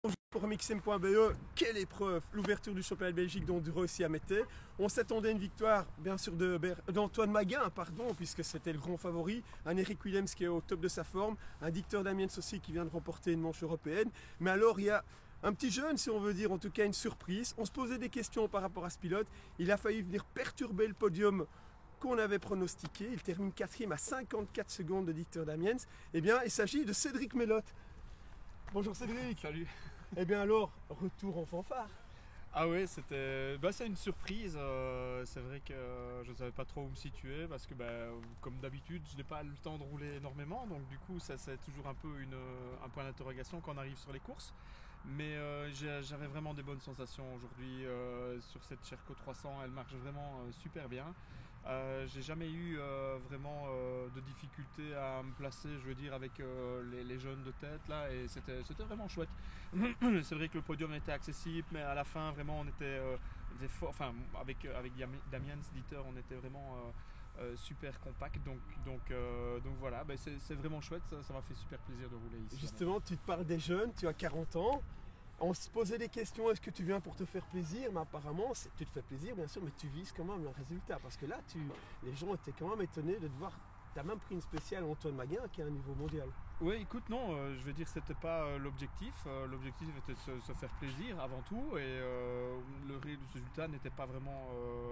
Bonjour pour mixem.be, quelle épreuve! L'ouverture du championnat de Belgique d'enduro ici à Mettey. On s'attendait à une victoire bien sûr d'Antoine Maguin, puisque c'était le grand favori, un Eric Willems qui est au top de sa forme, un Victor Damiens aussi qui vient de remporter une manche européenne. Mais alors il y a un petit jeune, si on veut dire, en tout cas une surprise. On se posait des questions par rapport à ce pilote. Il a failli venir perturber le podium qu'on avait pronostiqué. Il termine 4e à 54 secondes de Victor Damiens. Eh bien, il s'agit de Cédric Melotte. Bonjour Cédric. Salut. Eh bien alors, retour en fanfare. Ah ouais, c'est une surprise. C'est vrai que je ne savais pas trop où me situer parce que comme d'habitude, je n'ai pas le temps de rouler énormément. Donc du coup, ça c'est toujours un peu un point d'interrogation quand on arrive sur les courses. Mais j'avais vraiment des bonnes sensations aujourd'hui sur cette Sherco 300. Elle marche vraiment super bien. J'ai jamais eu vraiment de difficulté à me placer, je veux dire, avec les jeunes de tête là, et c'était vraiment chouette. C'est vrai que le podium était accessible, mais à la fin vraiment on était fort, enfin avec Damiens, Dieter, on était vraiment super compact, donc voilà, c'est vraiment chouette, ça m'a fait super plaisir de rouler ici. Justement, tu te parles des jeunes, tu as 40 ans. On se posait des questions, est-ce que tu viens pour te faire plaisir? Mais apparemment, tu te fais plaisir bien sûr, mais tu vises quand même le résultat. Parce que là, les gens étaient quand même étonnés de te voir. Tu as même pris une spéciale Antoine Maguin qui est à un niveau mondial. Oui, écoute, non, je veux dire, c'était pas l'objectif. L'objectif était de se faire plaisir avant tout, et le résultat n'était pas vraiment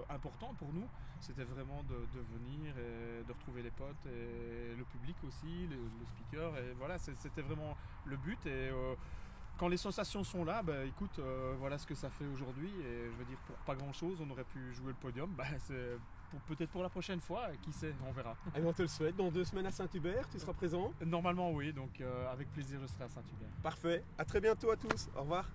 important pour nous. C'était vraiment de venir et de retrouver les potes et le public aussi, le speaker, et voilà, c'était vraiment le but. Et quand les sensations sont là, écoute, voilà ce que ça fait aujourd'hui, et je veux dire, pour pas grand chose, on aurait pu jouer le podium. C'est peut-être pour la prochaine fois, qui sait, on verra. Allez, on te le souhaite. Dans 2 semaines à Saint-Hubert, tu seras présent? Normalement oui, donc avec plaisir je serai à Saint-Hubert. Parfait, à très bientôt à tous, au revoir.